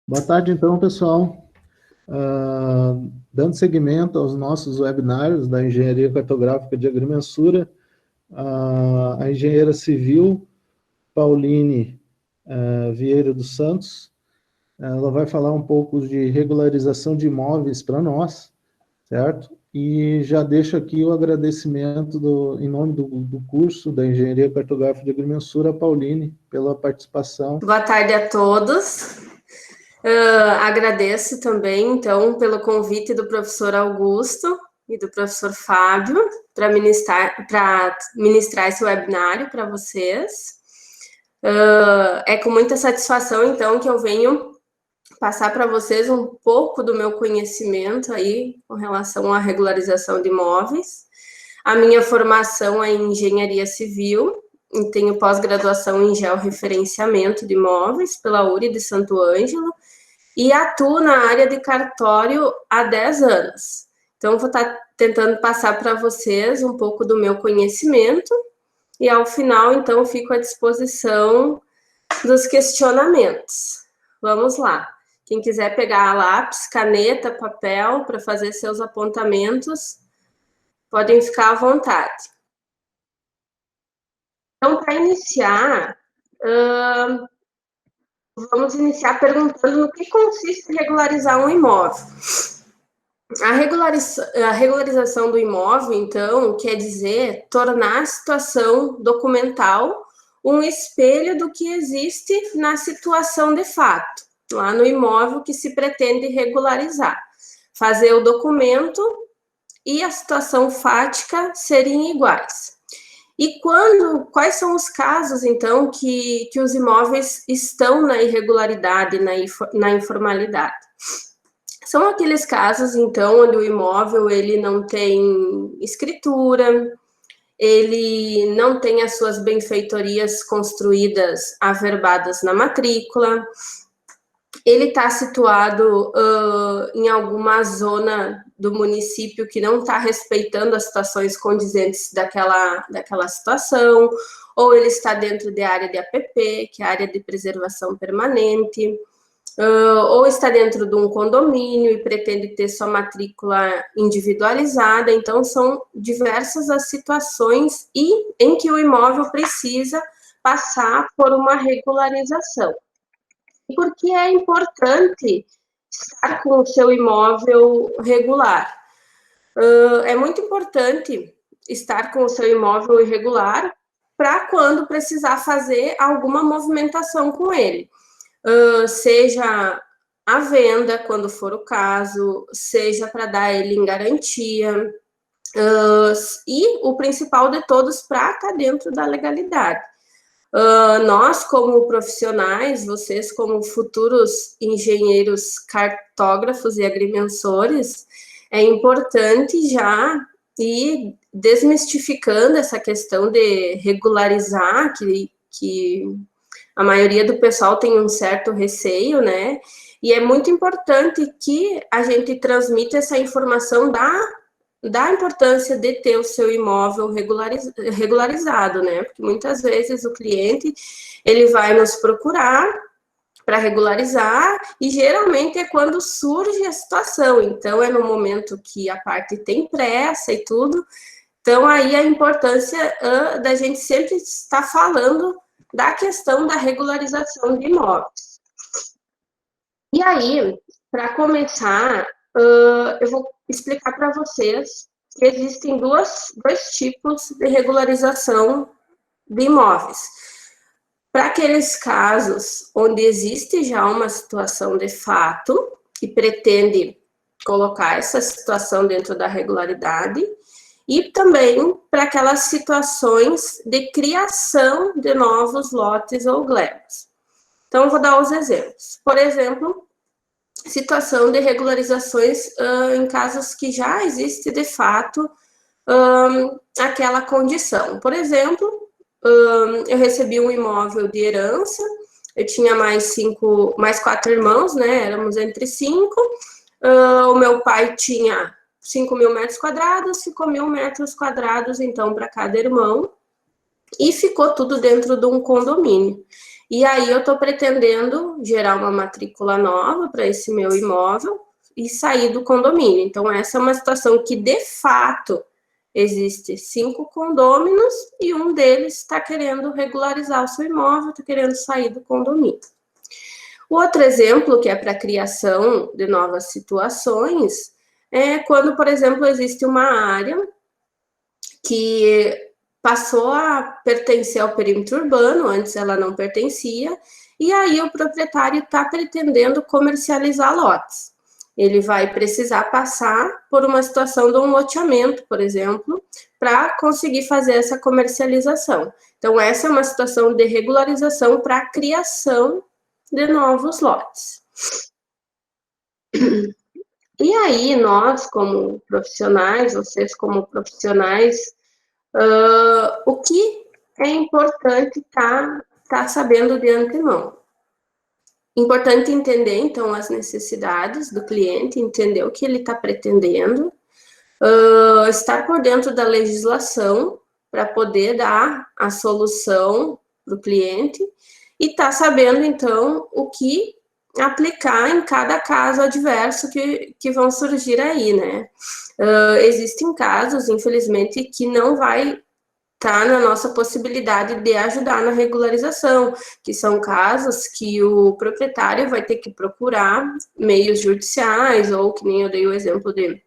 Boa tarde, então, pessoal. Dando seguimento aos nossos webinários da Engenharia Cartográfica de Agrimensura, a engenheira civil Pauline Vieira dos Santos, ela vai falar um pouco de regularização de imóveis para nós, certo? E já deixo aqui o agradecimento em nome do curso da Engenharia Cartográfica de Agrimensura, a Pauline, pela participação. Boa tarde a todos. Agradeço também, então, pelo convite do professor Augusto e do professor Fábio para ministrar esse webinário para vocês. É com muita satisfação, então, que eu venho passar para vocês um pouco do meu conhecimento aí com relação à regularização de imóveis. A minha formação é em engenharia civil, e tenho pós-graduação em georreferenciamento de imóveis pela URI de Santo Ângelo, e atuo na área de cartório há 10 anos. Então, vou estar tentando passar para vocês um pouco do meu conhecimento, e ao final, então, fico à disposição dos questionamentos. Vamos lá. Quem quiser pegar lápis, caneta, papel para fazer seus apontamentos, podem ficar à vontade. Então, para iniciar, vamos iniciar perguntando no que consiste regularizar um imóvel. A regularização do imóvel, então, quer dizer tornar a situação documental um espelho do que existe na situação de fato, lá no imóvel que se pretende regularizar. Fazer o documento e a situação fática serem iguais. E quais são os casos, então, que os imóveis estão na irregularidade, na informalidade? São aqueles casos, então, onde o imóvel ele não tem escritura, ele não tem as suas benfeitorias construídas averbadas na matrícula, ele está situado em alguma zona do município que não está respeitando as situações condizentes daquela situação, ou ele está dentro da área de APP, que é a área de preservação permanente, ou está dentro de um condomínio e pretende ter sua matrícula individualizada. Então, são diversas as situações em que o imóvel precisa passar por uma regularização. E por que é importante estar com o seu imóvel regular? É muito importante estar com o seu imóvel irregular para quando precisar fazer alguma movimentação com ele. Seja a venda, quando for o caso, seja para dar ele em garantia, e o principal de todos, para estar dentro da legalidade. Nós, como profissionais, vocês, como futuros engenheiros cartógrafos e agrimensores, é importante já ir desmistificando essa questão de regularizar, que a maioria do pessoal tem um certo receio, né? E é muito importante que a gente transmita essa informação da importância de ter o seu imóvel regularizado, né? Porque muitas vezes o cliente, ele vai nos procurar para regularizar, e geralmente é quando surge a situação. Então, é no momento que a parte tem pressa e tudo. Então, aí a importância da gente sempre estar falando da questão da regularização de imóveis. E aí, para começar, eu vou explicar para vocês que existem dois tipos de regularização de imóveis. Para aqueles casos onde existe já uma situação de fato que pretende colocar essa situação dentro da regularidade, e também para aquelas situações de criação de novos lotes ou glebas. Então, eu vou dar os exemplos. Por exemplo, situação de regularizações em casos que já existe de fato aquela condição. Por exemplo, eu recebi um imóvel de herança, eu tinha mais 4 irmãos, né? Éramos entre 5. O meu pai tinha 5.000 metros quadrados, ficou 1.000 metros quadrados, então, para cada irmão, e ficou tudo dentro de um condomínio. E aí eu estou pretendendo gerar uma matrícula nova para esse meu imóvel e sair do condomínio. Então, essa é uma situação que, de fato, existe 5 condôminos e um deles está querendo regularizar o seu imóvel, está querendo sair do condomínio. O outro exemplo, que é para a criação de novas situações, é quando, por exemplo, existe uma área que passou a pertencer ao perímetro urbano, antes ela não pertencia, e aí o proprietário está pretendendo comercializar lotes. Ele vai precisar passar por uma situação de um loteamento, por exemplo, para conseguir fazer essa comercialização. Então, essa é uma situação de regularização para a criação de novos lotes. E aí, nós, como profissionais, vocês como profissionais, o que é importante tá sabendo de antemão? Importante entender, então, as necessidades do cliente, entender o que ele está pretendendo, estar por dentro da legislação para poder dar a solução para o cliente e estar sabendo, então, o que aplicar em cada caso adverso que vão surgir aí, né? Existem casos, infelizmente, que não vai estar na nossa possibilidade de ajudar na regularização, que são casos que o proprietário vai ter que procurar meios judiciais, ou que nem eu dei o exemplo de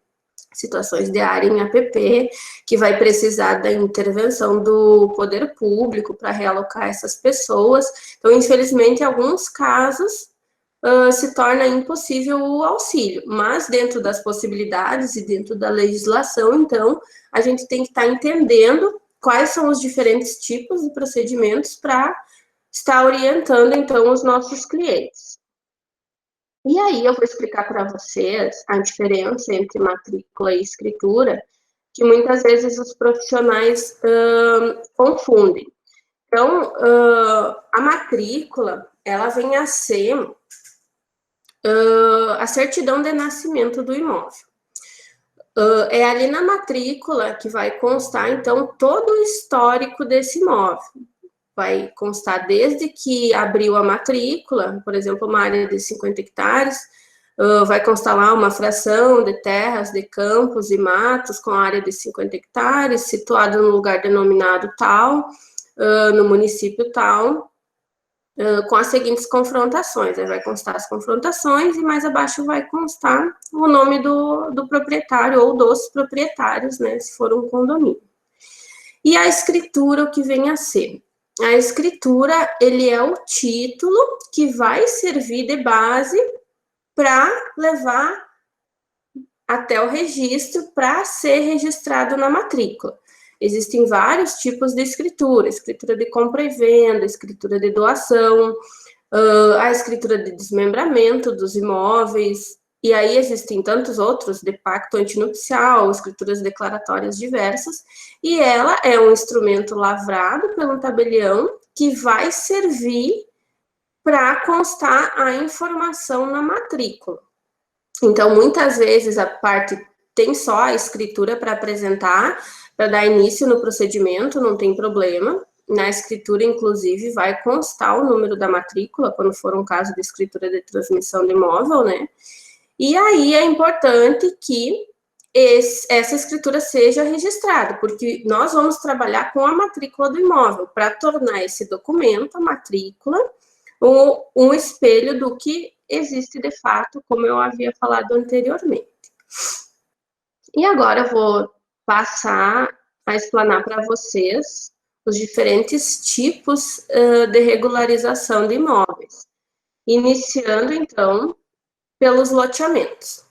situações de área em APP, que vai precisar da intervenção do poder público para realocar essas pessoas. Então, infelizmente, em alguns casos, se torna impossível o auxílio, mas dentro das possibilidades e dentro da legislação, então, a gente tem que estar entendendo quais são os diferentes tipos de procedimentos para estar orientando, então, os nossos clientes. E aí eu vou explicar para vocês a diferença entre matrícula e escritura, que muitas vezes os profissionais confundem. Então, a matrícula, ela vem a ser a certidão de nascimento do imóvel. É ali na matrícula que vai constar, então, todo o histórico desse imóvel. Vai constar desde que abriu a matrícula, por exemplo, uma área de 50 hectares, vai constar lá uma fração de terras, de campos e matos com área de 50 hectares, situado no lugar denominado tal, no município tal, com as seguintes confrontações. Aí vai constar as confrontações e mais abaixo vai constar o nome do proprietário ou dos proprietários, né, se for um condomínio. E a escritura, o que vem a ser? A escritura, ele é o título que vai servir de base para levar até o registro para ser registrado na matrícula. Existem vários tipos de escritura de compra e venda, escritura de doação, a escritura de desmembramento dos imóveis, e aí existem tantos outros, de pacto antinupcial, escrituras declaratórias diversas, e ela é um instrumento lavrado pelo tabelião que vai servir para constar a informação na matrícula. Então, muitas vezes a parte tem só a escritura para apresentar, para dar início no procedimento, não tem problema. Na escritura, inclusive, vai constar o número da matrícula, quando for um caso de escritura de transmissão de imóvel, né? E aí é importante que essa escritura seja registrada, porque nós vamos trabalhar com a matrícula do imóvel, para tornar esse documento, a matrícula, um espelho do que existe de fato, como eu havia falado anteriormente. E agora eu vou passar a explanar para vocês os diferentes tipos de regularização de imóveis, iniciando, então, pelos loteamentos.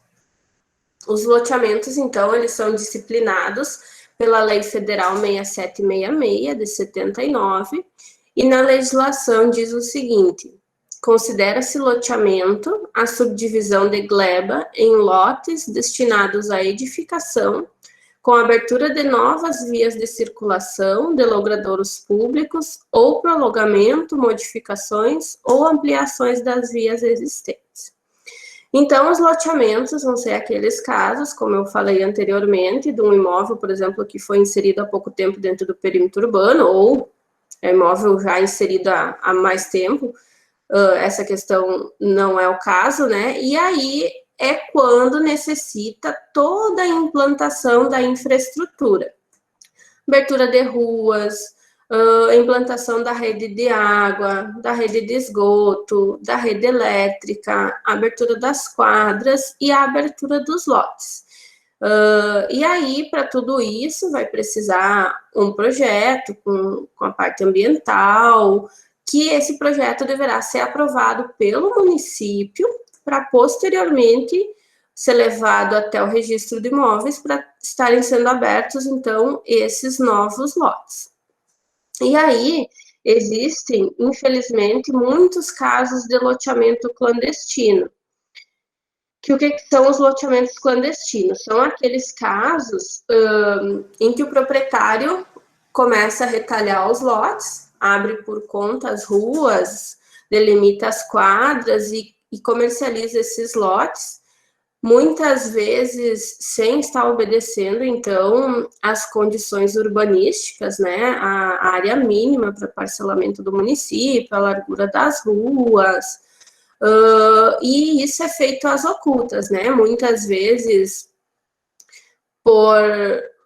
Os loteamentos, então, eles são disciplinados pela Lei Federal 6766, de 79, e na legislação diz o seguinte: considera-se loteamento a subdivisão de gleba em lotes destinados à edificação, com abertura de novas vias de circulação, de logradouros públicos, ou prolongamento, modificações ou ampliações das vias existentes. Então, os loteamentos vão ser aqueles casos, como eu falei anteriormente, de um imóvel, por exemplo, que foi inserido há pouco tempo dentro do perímetro urbano, ou é imóvel já inserido há mais tempo, essa questão não é o caso, né? E aí é quando necessita toda a implantação da infraestrutura, abertura de ruas, implantação da rede de água, da rede de esgoto, da rede elétrica, abertura das quadras e a abertura dos lotes. E aí, para tudo isso, vai precisar um projeto com a parte ambiental, que esse projeto deverá ser aprovado pelo município para posteriormente ser levado até o registro de imóveis para estarem sendo abertos, então, esses novos lotes. E aí, existem, infelizmente, muitos casos de loteamento clandestino. O que são os loteamentos clandestinos? São aqueles casos em que o proprietário começa a retalhar os lotes, abre por conta as ruas, delimita as quadras e comercializa esses lotes, muitas vezes sem estar obedecendo, então, as condições urbanísticas, né, a área mínima para parcelamento do município, a largura das ruas, e isso é feito às ocultas, né, muitas vezes por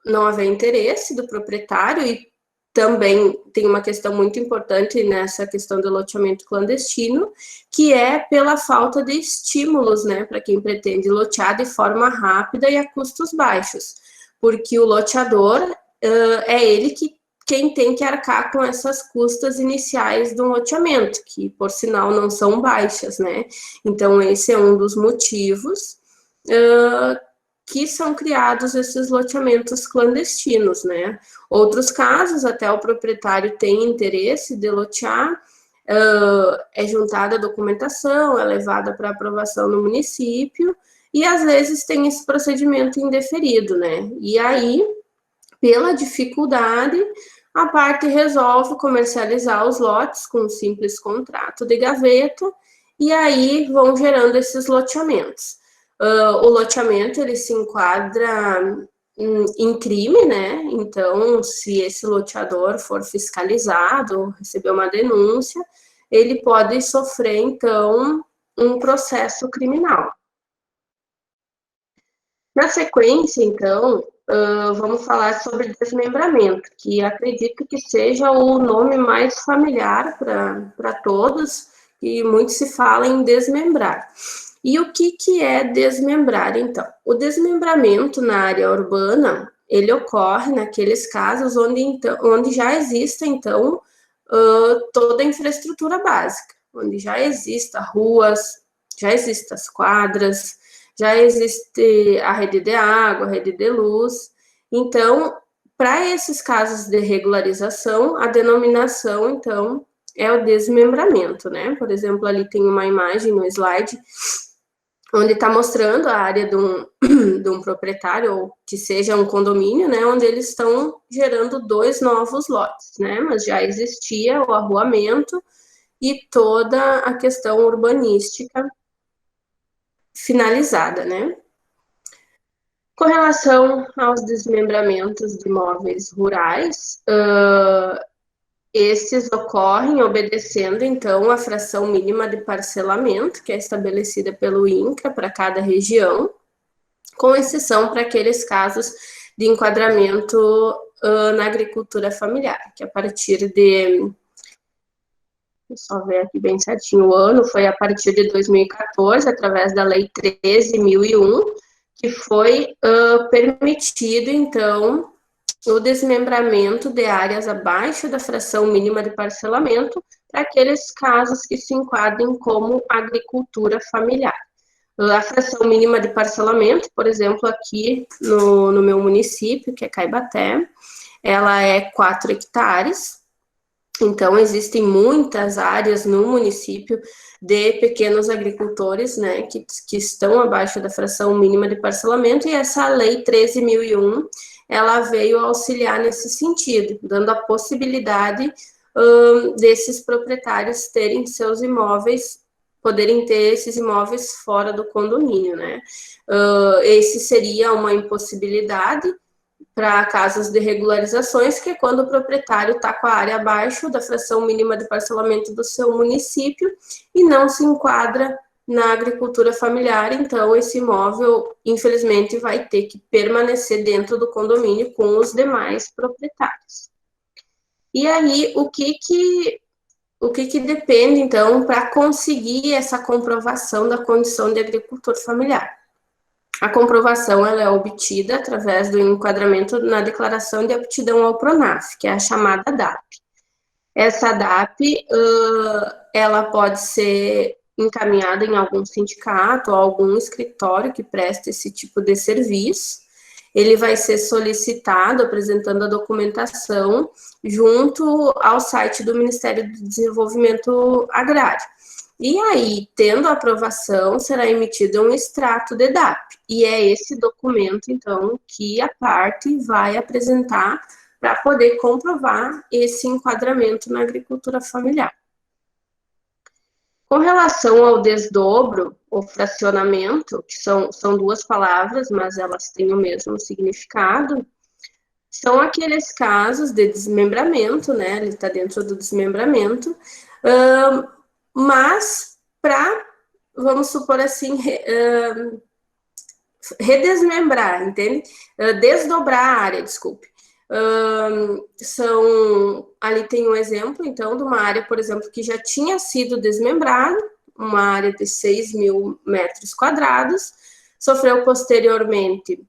não haver interesse do proprietário, e também tem uma questão muito importante nessa questão do loteamento clandestino, que é pela falta de estímulos, né, para quem pretende lotear de forma rápida e a custos baixos, porque o loteador é ele quem tem que arcar com essas custas iniciais do loteamento, que por sinal não são baixas, né? Então esse é um dos motivos que são criados esses loteamentos clandestinos, né? Outros casos, até o proprietário tem interesse de lotear, é juntada a documentação, é levada para aprovação no município, e às vezes tem esse procedimento indeferido, né? E aí, pela dificuldade, a parte resolve comercializar os lotes com um simples contrato de gaveta, e aí vão gerando esses loteamentos. O loteamento, ele se enquadra em crime, né? Então, se esse loteador for fiscalizado, receber uma denúncia, ele pode sofrer, então, um processo criminal. Na sequência, então, vamos falar sobre desmembramento, que acredito que seja o nome mais familiar para todos, e muito se fala em desmembrar. E o que é desmembrar, então? O desmembramento na área urbana, ele ocorre naqueles casos onde já existe, então, toda a infraestrutura básica, onde já existem ruas, já existem as quadras, já existe a rede de água, a rede de luz. Então, para esses casos de regularização, a denominação, então, é o desmembramento, né? Por exemplo, ali tem uma imagem no slide onde está mostrando a área de um proprietário, ou que seja um condomínio, né, onde eles estão gerando 2 novos lotes, né, mas já existia o arruamento e toda a questão urbanística finalizada, né. Com relação aos desmembramentos de imóveis rurais, esses ocorrem obedecendo, então, a fração mínima de parcelamento, que é estabelecida pelo INCRA para cada região, com exceção para aqueles casos de enquadramento na agricultura familiar, que a partir de... Deixa eu só ver aqui bem certinho o ano, foi a partir de 2014, através da Lei 13.001, que foi permitido, então, o desmembramento de áreas abaixo da fração mínima de parcelamento para aqueles casos que se enquadrem como agricultura familiar. A fração mínima de parcelamento, por exemplo, aqui no meu município, que é Caibaté, ela é 4 hectares, então existem muitas áreas no município de pequenos agricultores, né, que estão abaixo da fração mínima de parcelamento, e essa Lei 13.001, ela veio auxiliar nesse sentido, dando a possibilidade desses proprietários terem seus imóveis, poderem ter esses imóveis fora do condomínio, né. Esse seria uma impossibilidade para casos de regularizações, que é quando o proprietário está com a área abaixo da fração mínima de parcelamento do seu município e não se enquadra na agricultura familiar, então esse imóvel, infelizmente, vai ter que permanecer dentro do condomínio com os demais proprietários. E aí, o que depende, então, para conseguir essa comprovação da condição de agricultor familiar? A comprovação ela é obtida através do enquadramento na declaração de aptidão ao PRONAF, que é a chamada DAP. Essa DAP, ela pode ser encaminhada em algum sindicato ou algum escritório que presta esse tipo de serviço. Ele vai ser solicitado apresentando a documentação junto ao site do Ministério do Desenvolvimento Agrário. E aí, tendo a aprovação, será emitido um extrato de DAP. E é esse documento, então, que a parte vai apresentar para poder comprovar esse enquadramento na agricultura familiar. Com relação ao desdobro ou fracionamento, que são duas palavras, mas elas têm o mesmo significado, são aqueles casos de desmembramento, né? Ele está dentro do desmembramento, mas para, vamos supor assim, redesmembrar, entende? Desdobrar a área, desculpe. Ali tem um exemplo, então, de uma área, por exemplo, que já tinha sido desmembrada, uma área de 6.000 metros quadrados, sofreu posteriormente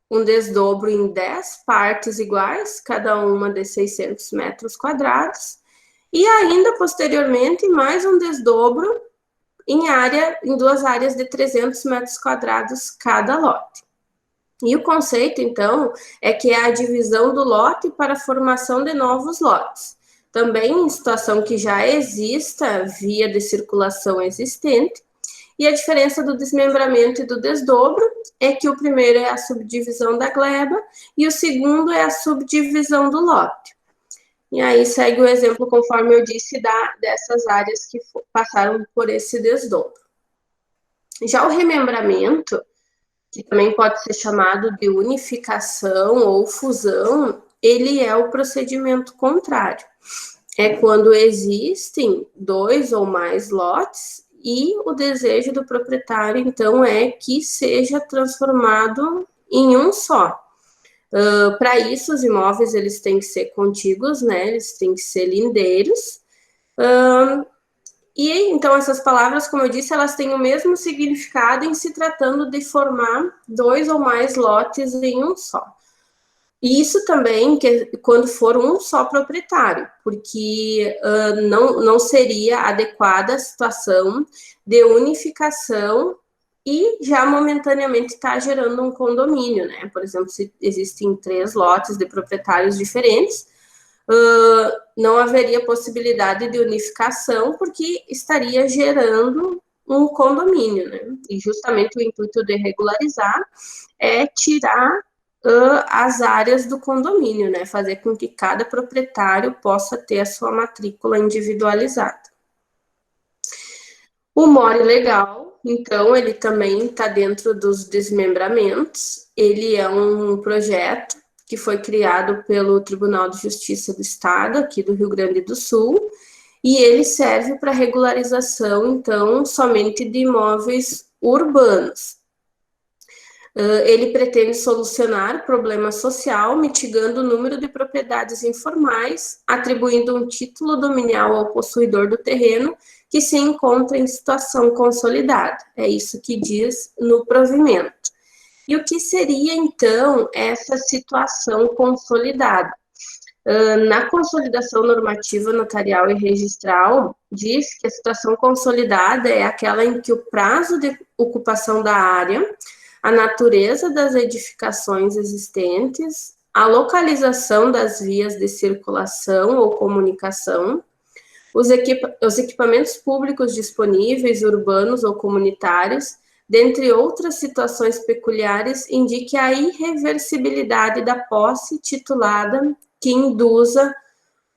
um desdobro em 10 partes iguais, cada uma de 600 metros quadrados, e ainda, posteriormente, mais um desdobro em 2 áreas de 300 metros quadrados cada lote. E o conceito, então, é que é a divisão do lote para a formação de novos lotes. Também em situação que já exista via de circulação existente. E a diferença do desmembramento e do desdobro é que o primeiro é a subdivisão da gleba e o segundo é a subdivisão do lote. E aí segue o exemplo, conforme eu disse, dessas áreas que passaram por esse desdobro. Já o remembramento, que também pode ser chamado de unificação ou fusão, ele é o procedimento contrário. É quando existem 2 ou mais lotes e o desejo do proprietário, então, é que seja transformado em um só. Para isso, os imóveis eles têm que ser contíguos, né? Eles têm que ser lindeiros. E então essas palavras, como eu disse, elas têm o mesmo significado em se tratando de formar 2 ou mais lotes em um só. E isso também quando for um só proprietário, porque não seria adequada a situação de unificação e já momentaneamente está gerando um condomínio, né? Por exemplo, se existem 3 lotes de proprietários diferentes, não haveria possibilidade de unificação, porque estaria gerando um condomínio, né? E justamente o intuito de regularizar é tirar as áreas do condomínio, né? Fazer com que cada proprietário possa ter a sua matrícula individualizada. O MORE legal, então, ele também está dentro dos desmembramentos. Ele é um projeto que foi criado pelo Tribunal de Justiça do Estado, aqui do Rio Grande do Sul, e ele serve para regularização, então, somente de imóveis urbanos. Ele pretende solucionar problema social, mitigando o número de propriedades informais, atribuindo um título dominial ao possuidor do terreno que se encontra em situação consolidada. É isso que diz no provimento. E o que seria, então, essa situação consolidada? Na consolidação normativa notarial e registral, diz que a situação consolidada é aquela em que o prazo de ocupação da área, a natureza das edificações existentes, a localização das vias de circulação ou comunicação, os equipamentos públicos disponíveis, urbanos ou comunitários, dentre outras situações peculiares, indique a irreversibilidade da posse titulada que induza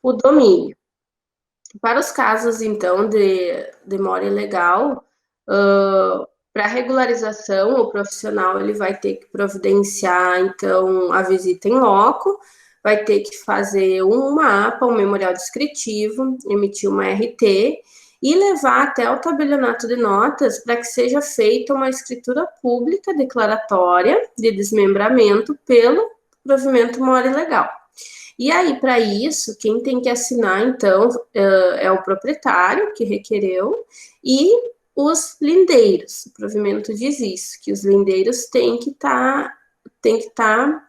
o domínio. Para os casos, então, de MORE legal, para regularização, o profissional ele vai ter que providenciar, então, a visita em loco, vai ter que fazer um mapa, um memorial descritivo, emitir uma RT e levar até o tabelionato de notas para que seja feita uma escritura pública declaratória de desmembramento pelo provimento mora ilegal. E aí, para isso, quem tem que assinar, então, é o proprietário que requereu e os lindeiros. O provimento diz isso, que os lindeiros têm que estar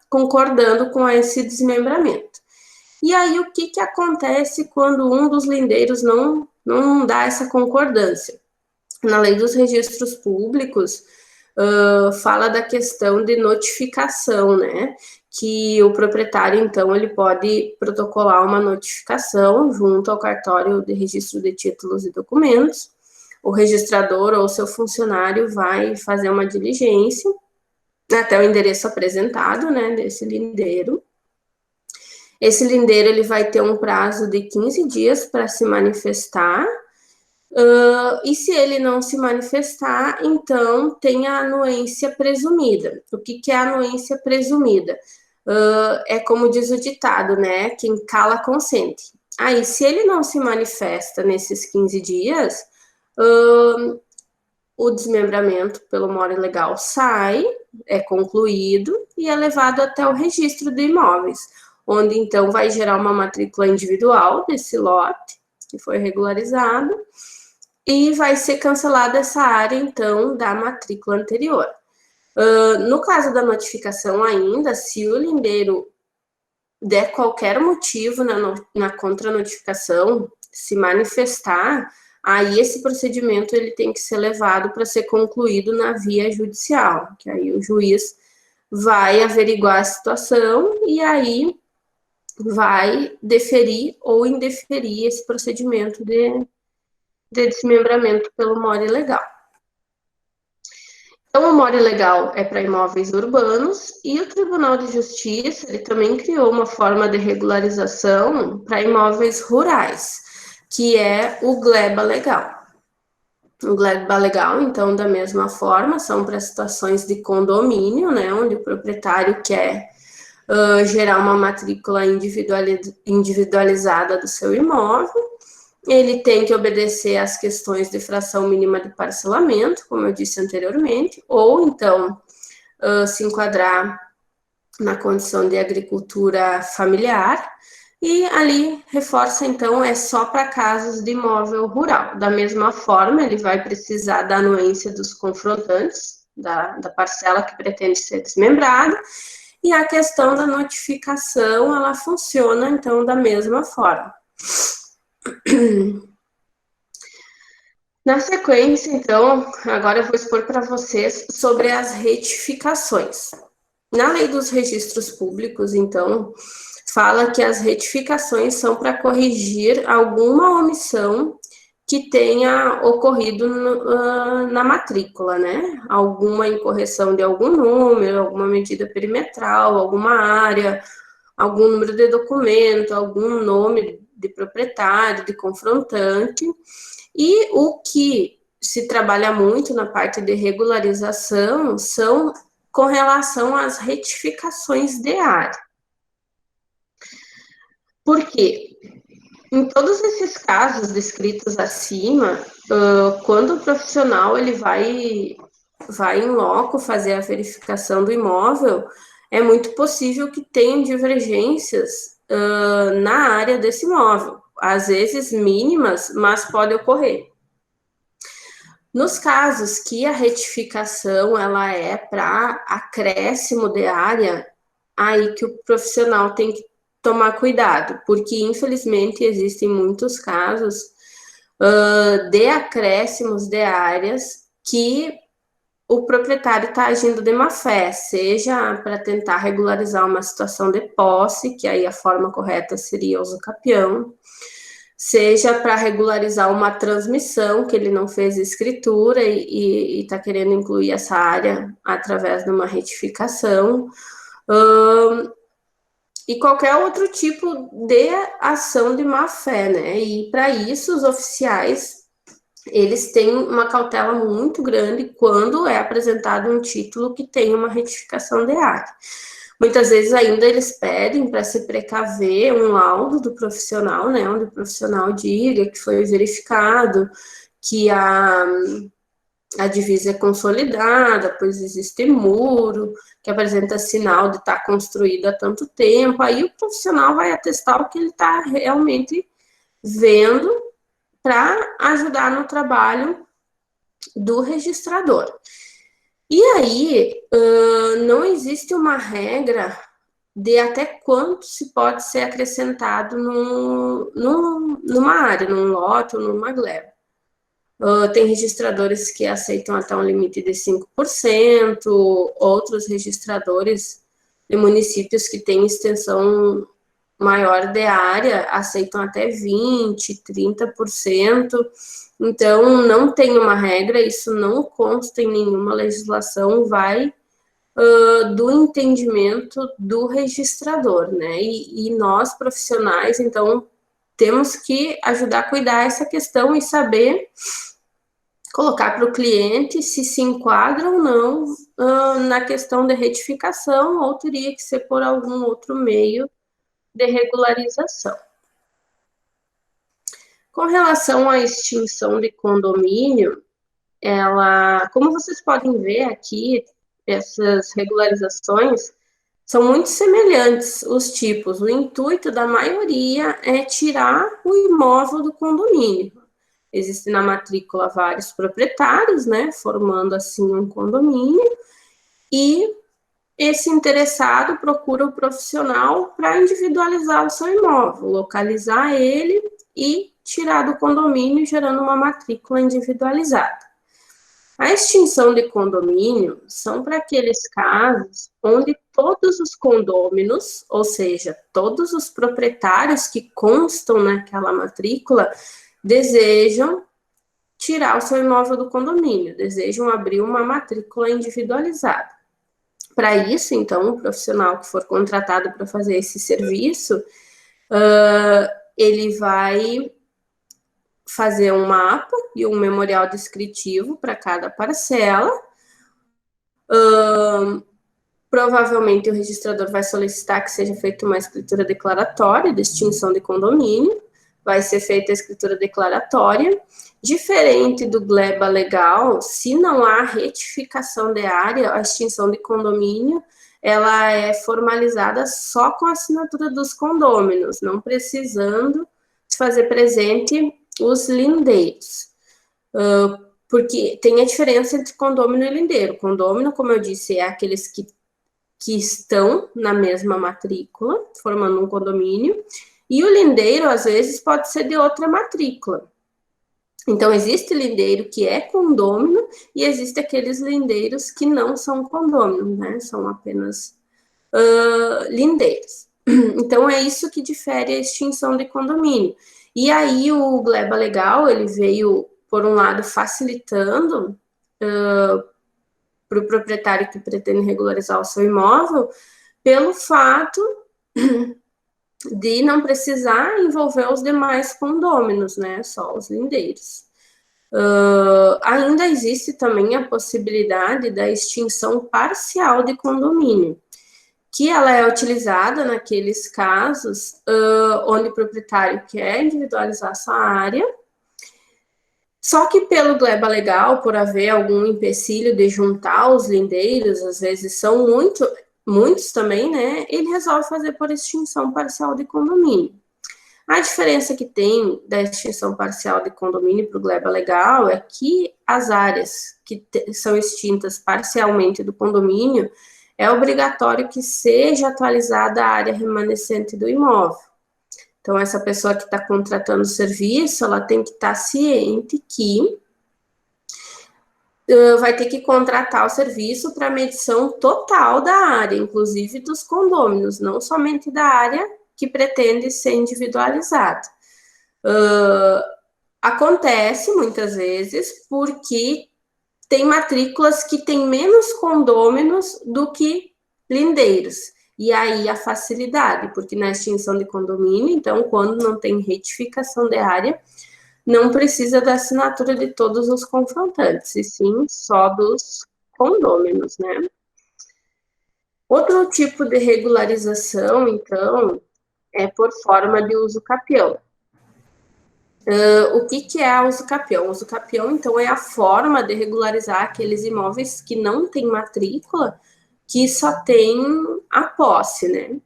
concordando com esse desmembramento. E aí, o que acontece quando um dos lindeiros não dá essa concordância? Na lei dos registros públicos, fala da questão de notificação, né? Que o proprietário, então, ele pode protocolar uma notificação junto ao cartório de registro de títulos e documentos. O registrador ou seu funcionário vai fazer uma diligência até o endereço apresentado, né, desse lindeiro. Esse lindeiro, ele vai ter um prazo de 15 dias para se manifestar, e se ele não se manifestar, então tem a anuência presumida. O que é a anuência presumida? É como diz o ditado, né? Quem cala consente. Aí, se ele não se manifesta nesses 15 dias, o desmembramento pelo mora ilegal sai, é concluído e é levado até o registro de imóveis, onde então vai gerar uma matrícula individual desse lote, que foi regularizado, e vai ser cancelada essa área, então, da matrícula anterior. No caso da notificação ainda, se o lindeiro der qualquer motivo na contranotificação, se manifestar, aí esse procedimento ele tem que ser levado para ser concluído na via judicial, que aí o juiz vai averiguar a situação e aí vai deferir ou indeferir esse procedimento de desmembramento pelo mora ilegal. Então, o mora ilegal é para imóveis urbanos e o Tribunal de Justiça ele também criou uma forma de regularização para imóveis rurais, que é o gleba legal. O gleba legal, então, da mesma forma, são para situações de condomínio, né, onde o proprietário quer gerar uma matrícula individualizada do seu imóvel. Ele tem que obedecer às questões de fração mínima de parcelamento, como eu disse anteriormente, ou então se enquadrar na condição de agricultura familiar, e ali reforça, então, é só para casos de imóvel rural. Da mesma forma, ele vai precisar da anuência dos confrontantes, da parcela que pretende ser desmembrada, e a questão da notificação, ela funciona, então, da mesma forma. Na sequência, então, agora eu vou expor para vocês sobre as retificações. Na lei dos registros públicos, então, fala que as retificações são para corrigir alguma omissão que tenha ocorrido na matrícula, né? Alguma incorreção de algum número, alguma medida perimetral, alguma área, algum número de documento, algum nome de proprietário, de confrontante. E o que se trabalha muito na parte de regularização são com relação às retificações de área. Por quê? Em todos esses casos descritos acima, quando o profissional ele vai em loco fazer a verificação do imóvel, é muito possível que tenham divergências na área desse imóvel, às vezes mínimas, mas pode ocorrer. Nos casos que a retificação ela é para acréscimo de área, aí que o profissional tem que tomar cuidado, porque infelizmente existem muitos casos de acréscimos de áreas que o proprietário está agindo de má fé, seja para tentar regularizar uma situação de posse, que aí a forma correta seria usucapião, seja para regularizar uma transmissão, que ele não fez escritura e está querendo incluir essa área através de uma retificação, e qualquer outro tipo de ação de má fé, né? E para isso os oficiais eles têm uma cautela muito grande quando é apresentado um título que tem uma retificação de área. Muitas vezes ainda eles pedem para se precaver um laudo do profissional, né, onde o profissional diga que foi verificado que a divisa é consolidada, pois existe muro, que apresenta sinal de estar construído há tanto tempo, aí o profissional vai atestar o que ele está realmente vendo para ajudar no trabalho do registrador. E aí, não existe uma regra de até quanto se pode ser acrescentado numa área, num lote ou numa gleba. Tem registradores que aceitam até um limite de 5%, outros registradores de municípios que têm extensão maior de área aceitam até 20%, 30%. Então, não tem uma regra, isso não consta em nenhuma legislação, vai do entendimento do registrador, né? E nós, profissionais, então, temos que ajudar a cuidar essa questão e saber colocar para o cliente se enquadra ou não na questão de retificação ou teria que ser por algum outro meio de regularização. Com relação à extinção de condomínio, como vocês podem ver aqui, essas regularizações são muito semelhantes, os tipos. O intuito da maioria é tirar o imóvel do condomínio. Existem na matrícula vários proprietários, né, formando assim um condomínio, e esse interessado procura o profissional para individualizar o seu imóvel, localizar ele e tirar do condomínio, gerando uma matrícula individualizada. A extinção de condomínio são para aqueles casos onde todos os condôminos, ou seja, todos os proprietários que constam naquela matrícula, desejam tirar o seu imóvel do condomínio, desejam abrir uma matrícula individualizada. Para isso, então, o profissional que for contratado para fazer esse serviço, ele vai fazer um mapa e um memorial descritivo para cada parcela. Provavelmente o registrador vai solicitar que seja feita uma escritura declaratória de extinção de condomínio, vai ser feita a escritura declaratória. Diferente do gleba legal, se não há retificação de área, a extinção de condomínio, ela é formalizada só com a assinatura dos condôminos, não precisando fazer presente os lindeiros. Porque tem a diferença entre condômino e lindeiro. Condômino, como eu disse, é aqueles que estão na mesma matrícula, formando um condomínio, e o lindeiro, às vezes, pode ser de outra matrícula. Então, existe lindeiro que é condômino e existe aqueles lindeiros que não são condôminos, né? São apenas lindeiros. Então, é isso que difere a extinção de condomínio. E aí, o gleba legal, ele veio, por um lado, facilitando para o proprietário que pretende regularizar o seu imóvel, pelo fato de não precisar envolver os demais condôminos, né? Só os lindeiros. Ainda existe também a possibilidade da extinção parcial de condomínio, que ela é utilizada naqueles casos onde o proprietário quer individualizar sua área, só que pelo gleba legal, por haver algum empecilho de juntar os lindeiros, às vezes são muitos também, né? Ele resolve fazer por extinção parcial de condomínio. A diferença que tem da extinção parcial de condomínio para o gleba legal é que as áreas que são extintas parcialmente do condomínio, é obrigatório que seja atualizada a área remanescente do imóvel. Então, essa pessoa que está contratando o serviço, ela tem que estar ciente que vai ter que contratar o serviço para medição total da área, inclusive dos condôminos, não somente da área que pretende ser individualizada. Acontece muitas vezes porque tem matrículas que têm menos condôminos do que lindeiros. E aí a facilidade, porque na extinção de condomínio, então, quando não tem retificação de área, não precisa da assinatura de todos os confrontantes, e sim só dos condôminos, né? Outro tipo de regularização, então, é por forma de uso capião. O que é uso capião? O uso capião, então, é a forma de regularizar aqueles imóveis que não têm matrícula, que só tem a posse, né?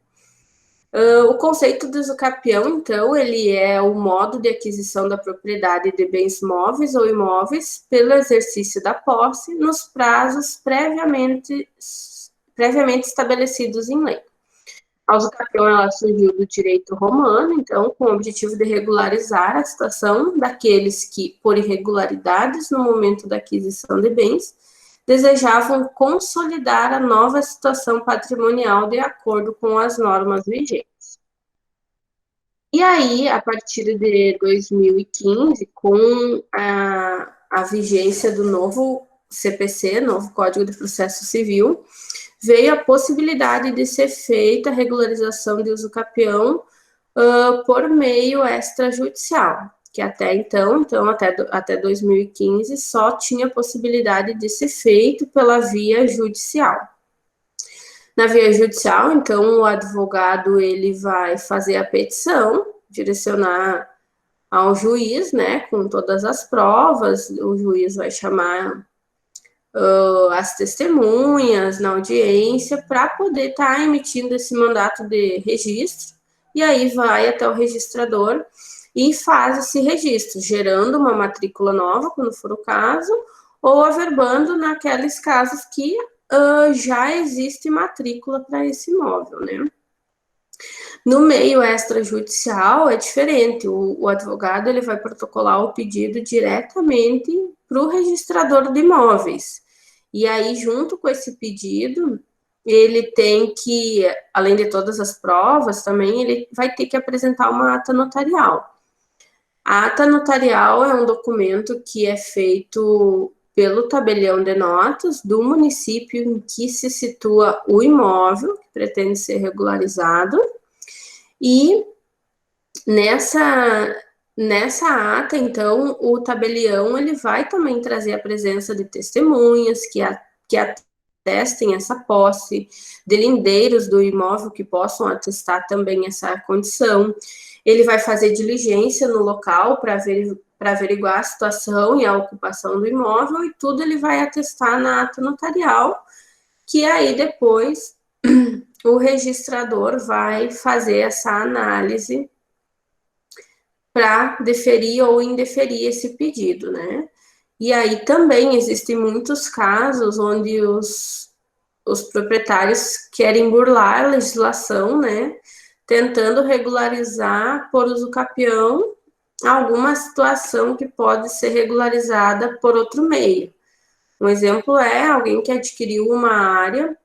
O conceito do uso capião, então, ele é o modo de aquisição da propriedade de bens móveis ou imóveis pelo exercício da posse nos prazos previamente estabelecidos em lei. A usucapião, ela surgiu do direito romano, então, com o objetivo de regularizar a situação daqueles que, por irregularidades no momento da aquisição de bens, desejavam consolidar a nova situação patrimonial de acordo com as normas vigentes. E aí, a partir de 2015, com a vigência do novo CPC, novo Código de Processo Civil, veio a possibilidade de ser feita a regularização de uso capião por meio extrajudicial, que até então, até 2015, só tinha possibilidade de ser feito pela via judicial. Na via judicial, então, o advogado ele vai fazer a petição, direcionar ao juiz, né, com todas as provas, o juiz vai chamar as testemunhas na audiência para poder estar emitindo esse mandato de registro, e aí vai até o registrador e faz esse registro, gerando uma matrícula nova, quando for o caso, ou averbando naqueles casos que já existe matrícula para esse imóvel, né? No meio extrajudicial é diferente, o advogado ele vai protocolar o pedido diretamente para o registrador de imóveis. E aí, junto com esse pedido, ele tem que, além de todas as provas, também ele vai ter que apresentar uma ata notarial. A ata notarial é um documento que é feito pelo tabelião de notas do município em que se situa o imóvel, que pretende ser regularizado, e nessa ata, então, o tabelião ele vai também trazer a presença de testemunhas que atestem essa posse, de lindeiros do imóvel que possam atestar também essa condição. Ele vai fazer diligência no local para averiguar a situação e a ocupação do imóvel, e tudo ele vai atestar na ata notarial, que aí depois o registrador vai fazer essa análise para deferir ou indeferir esse pedido, né? E aí também existem muitos casos onde os proprietários querem burlar a legislação, né? Tentando regularizar por uso capião alguma situação que pode ser regularizada por outro meio. Um exemplo é alguém que adquiriu uma área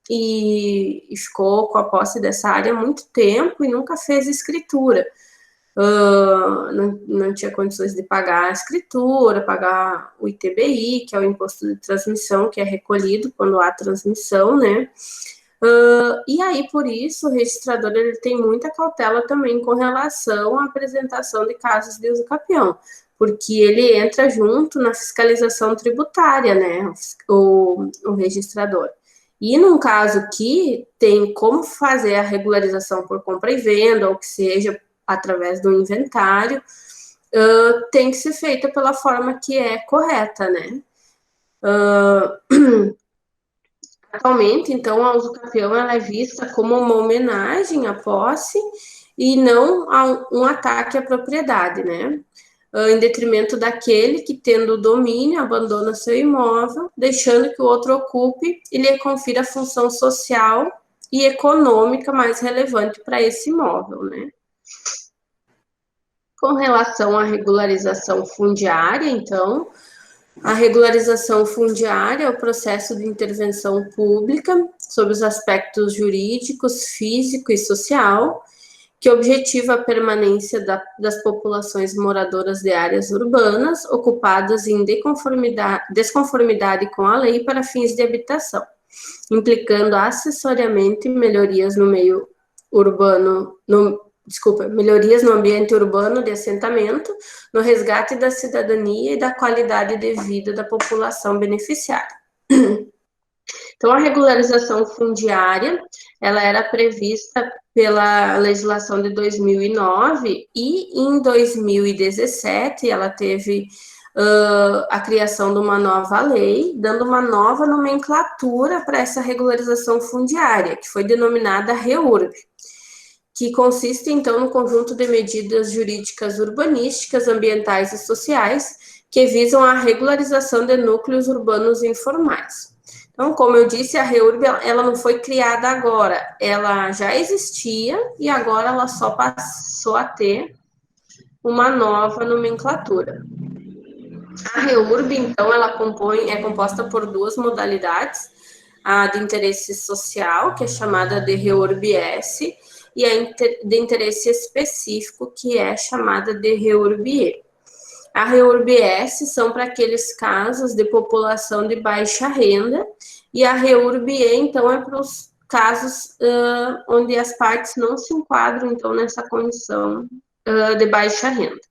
e ficou com a posse dessa área há muito tempo e nunca fez escritura. Não tinha condições de pagar a escritura, pagar o ITBI, que é o imposto de transmissão, que é recolhido quando há transmissão, né? E aí, por isso, o registrador ele tem muita cautela também com relação à apresentação de casos de uso capião, porque ele entra junto na fiscalização tributária, né? O registrador. E num caso que tem como fazer a regularização por compra e venda, ou que seja através do inventário, tem que ser feita pela forma que é correta, né? Atualmente, então, a usucapião ela é vista como uma homenagem à posse e não a um ataque à propriedade, né? Em detrimento daquele que, tendo o domínio, abandona seu imóvel, deixando que o outro ocupe e lhe confira a função social e econômica mais relevante para esse imóvel, né? Com relação à regularização fundiária, então, a regularização fundiária é o processo de intervenção pública sobre os aspectos jurídicos, físico e social, que objetiva a permanência das populações moradoras de áreas urbanas ocupadas em desconformidade com a lei para fins de habitação, implicando acessoriamente melhorias no meio urbano, melhorias no ambiente urbano de assentamento, no resgate da cidadania e da qualidade de vida da população beneficiária. Então, a regularização fundiária, ela era prevista pela legislação de 2009 e em 2017 ela teve a criação de uma nova lei, dando uma nova nomenclatura para essa regularização fundiária, que foi denominada REURB, que consiste, então, no conjunto de medidas jurídicas urbanísticas, ambientais e sociais que visam a regularização de núcleos urbanos informais. Então, como eu disse, a REURB, ela não foi criada agora, ela já existia e agora ela só passou a ter uma nova nomenclatura. A REURB, então, ela é composta por duas modalidades, a de interesse social, que é chamada de REURB-S, e a de interesse específico, que é chamada de REURB-E. A REURB-S são para aqueles casos de população de baixa renda, e a REURB-E, então, é para os casos onde as partes não se enquadram, então, nessa condição de baixa renda.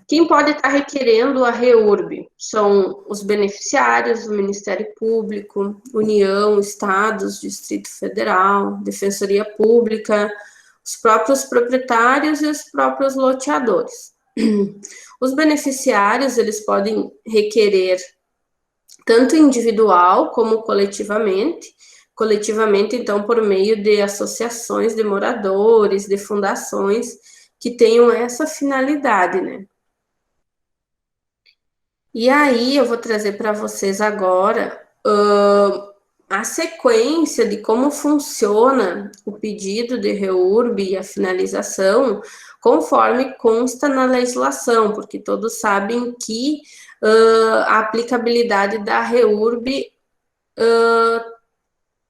Quem pode estar requerendo a REURB são os beneficiários, o Ministério Público, União, Estados, Distrito Federal, Defensoria Pública, os próprios proprietários e os próprios loteadores. Os beneficiários, eles podem requerer tanto individual como coletivamente, então, por meio de associações de moradores, de fundações que tenham essa finalidade, né? E aí, eu vou trazer para vocês agora a sequência de como funciona o pedido de REURB e a finalização, conforme consta na legislação, porque todos sabem que a aplicabilidade da REURB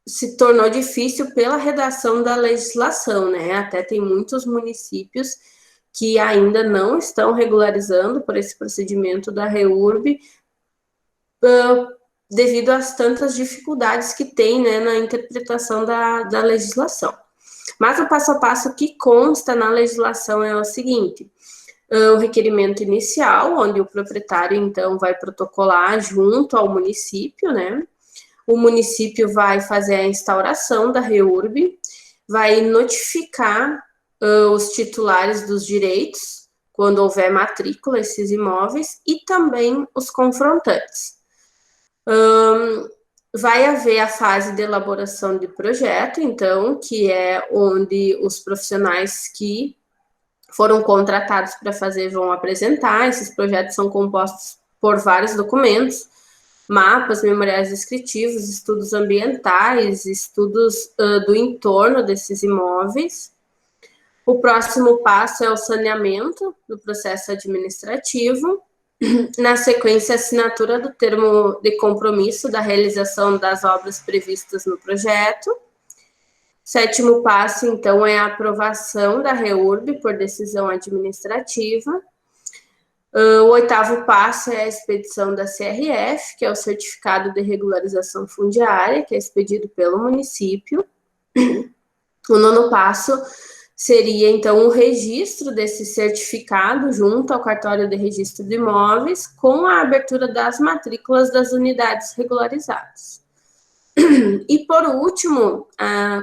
se tornou difícil pela redação da legislação, né? Até tem muitos municípios que ainda não estão regularizando por esse procedimento da REURB, devido às tantas dificuldades que tem, né, na interpretação da legislação. Mas o passo a passo que consta na legislação é o seguinte: o requerimento inicial, onde o proprietário, então, vai protocolar junto ao município, né? O município vai fazer a instauração da REURB, vai notificar os titulares dos direitos, quando houver matrícula, esses imóveis, e também os confrontantes. Vai haver a fase de elaboração de projeto, então, que é onde os profissionais que foram contratados para fazer vão apresentar. Esses projetos são compostos por vários documentos, mapas, memoriais descritivos, estudos ambientais, estudos do entorno desses imóveis. O próximo passo é o saneamento do processo administrativo. Na sequência, a assinatura do termo de compromisso da realização das obras previstas no projeto. Sétimo passo, então, é a aprovação da REURB por decisão administrativa. O oitavo passo é a expedição da CRF, que é o Certificado de Regularização Fundiária, que é expedido pelo município. O nono passo seria, então, o registro desse certificado junto ao cartório de registro de imóveis, com a abertura das matrículas das unidades regularizadas. E, por último,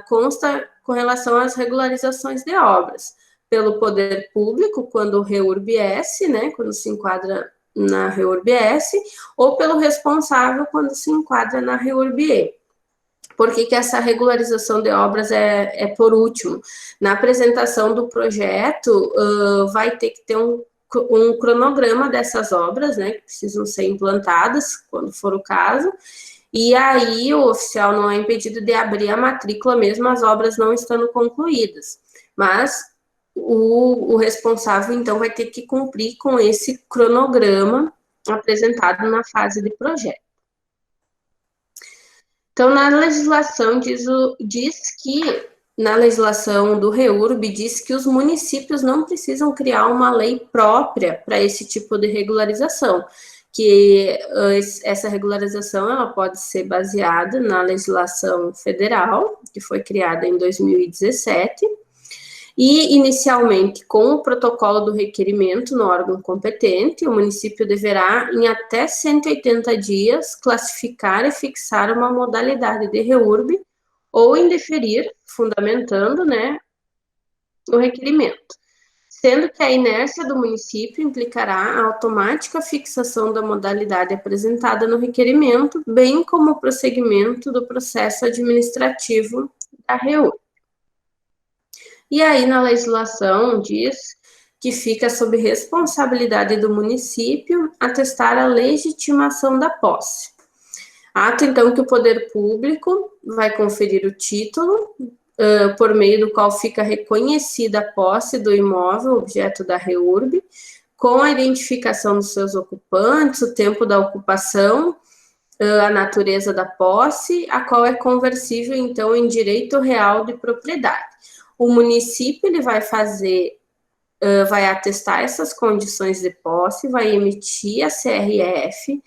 consta com relação às regularizações de obras, pelo poder público, quando o REURB-S, né, quando se enquadra na REURB-S, ou pelo responsável, quando se enquadra na REURB-E. Por que essa regularização de obras é por último? Na apresentação do projeto, vai ter que ter um cronograma dessas obras, né, que precisam ser implantadas, quando for o caso, e aí o oficial não é impedido de abrir a matrícula, mesmo as obras não estando concluídas. Mas o responsável, então, vai ter que cumprir com esse cronograma apresentado na fase de projeto. Então, na legislação na legislação do REURB, diz que os municípios não precisam criar uma lei própria para esse tipo de regularização, que essa regularização ela pode ser baseada na legislação federal, que foi criada em 2017, E, inicialmente, com o protocolo do requerimento no órgão competente, o município deverá, em até 180 dias, classificar e fixar uma modalidade de REURB ou indeferir, fundamentando, né, o requerimento, sendo que a inércia do município implicará a automática fixação da modalidade apresentada no requerimento, bem como o prosseguimento do processo administrativo da REURB. E aí, na legislação, diz que fica sob responsabilidade do município atestar a legitimação da posse. Ato, então, que o poder público vai conferir o título, por meio do qual fica reconhecida a posse do imóvel objeto da REURB, com a identificação dos seus ocupantes, o tempo da ocupação, a natureza da posse, a qual é conversível, então, em direito real de propriedade. O município ele vai fazer, vai atestar essas condições de posse, vai emitir a CRF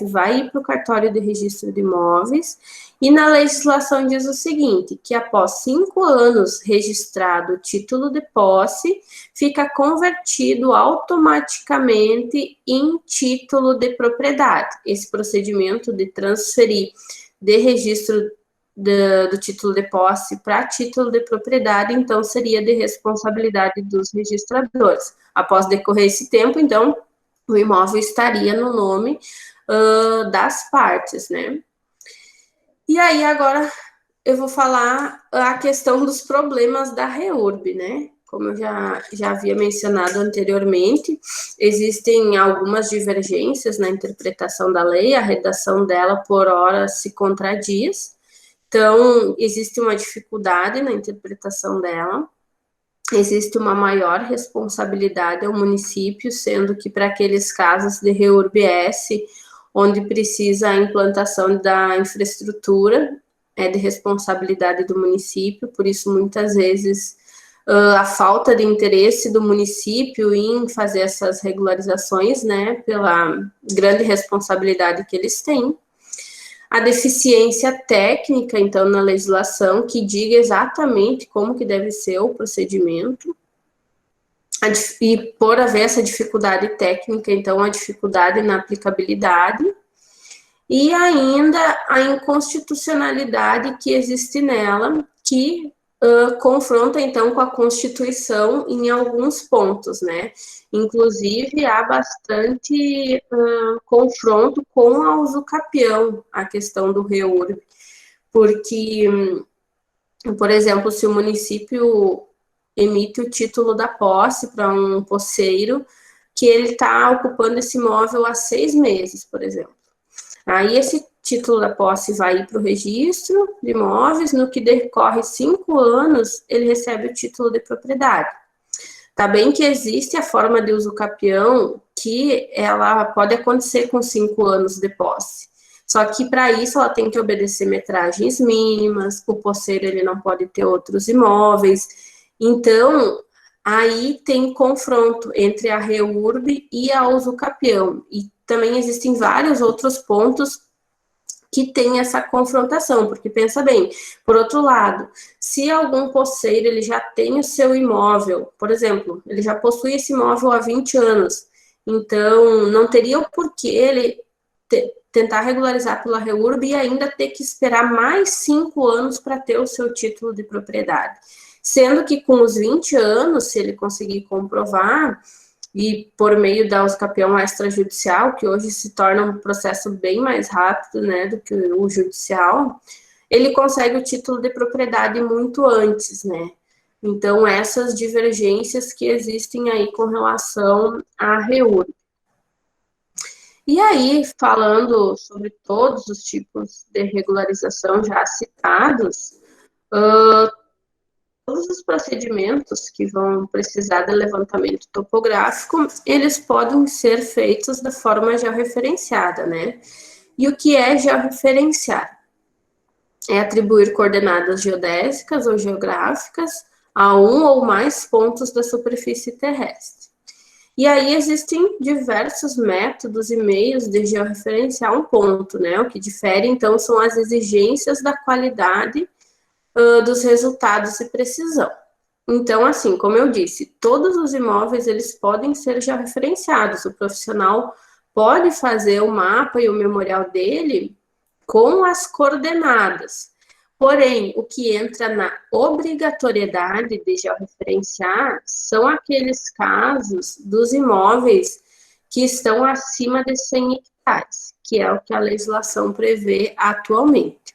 vai ir para o cartório de registro de imóveis, e na legislação diz o seguinte, que após 5 anos registrado o título de posse, fica convertido automaticamente em título de propriedade. Esse procedimento de transferir de registro do título de posse para título de propriedade, então, seria de responsabilidade dos registradores. Após decorrer esse tempo, então, o imóvel estaria no nome das partes, né? E aí, agora, eu vou falar a questão dos problemas da REURB, né? Como eu já havia mencionado anteriormente, existem algumas divergências na interpretação da lei, a redação dela, por hora, se contradiz. Então, existe uma dificuldade na interpretação dela, existe uma maior responsabilidade ao município, sendo que para aqueles casos de REURB-S, onde precisa a implantação da infraestrutura, é de responsabilidade do município, por isso, muitas vezes, a falta de interesse do município em fazer essas regularizações, né, pela grande responsabilidade que eles têm. A deficiência técnica, então, na legislação, que diga exatamente como que deve ser o procedimento, e por haver essa dificuldade técnica, então, a dificuldade na aplicabilidade, e ainda a inconstitucionalidade que existe nela, que confronta, então, com a Constituição em alguns pontos, né? Inclusive, há bastante confronto com a usucapião, a questão do REURB, porque, por exemplo, se o município emite o título da posse para um posseiro, que ele está ocupando esse imóvel há 6 meses, por exemplo. Aí, esse título da posse vai ir para o registro de imóveis, no que decorre 5 anos, ele recebe o título de propriedade. Tá bem que existe a forma de usucapião, que ela pode acontecer com 5 anos de posse. Só que, para isso, ela tem que obedecer metragens mínimas, o posseiro ele não pode ter outros imóveis. Então, aí tem confronto entre a REURB e a usucapião. E também existem vários outros pontos que tem essa confrontação, porque pensa bem, por outro lado, se algum posseiro ele já tem o seu imóvel, por exemplo, ele já possui esse imóvel há 20 anos, então não teria o porquê ele tentar regularizar pela REURB e ainda ter que esperar mais 5 anos para ter o seu título de propriedade. Sendo que com os 20 anos, se ele conseguir comprovar, e por meio da usucapião extrajudicial, que hoje se torna um processo bem mais rápido, né, do que o judicial, ele consegue o título de propriedade muito antes, né. Então, essas divergências que existem aí com relação à REURB. E aí, falando sobre todos os tipos de regularização já citados, todos os procedimentos que vão precisar de levantamento topográfico, eles podem ser feitos da forma georreferenciada, né? E o que é georreferenciar? É atribuir coordenadas geodésicas ou geográficas a um ou mais pontos da superfície terrestre. E aí existem diversos métodos e meios de georreferenciar um ponto, né? O que difere, então, são as exigências da qualidade dos resultados e precisão. Então, assim, como eu disse, todos os imóveis, eles podem ser georreferenciados. O profissional pode fazer o mapa e o memorial dele com as coordenadas. Porém, o que entra na obrigatoriedade de georreferenciar são aqueles casos dos imóveis que estão acima de 100 hectares, que é o que a legislação prevê atualmente.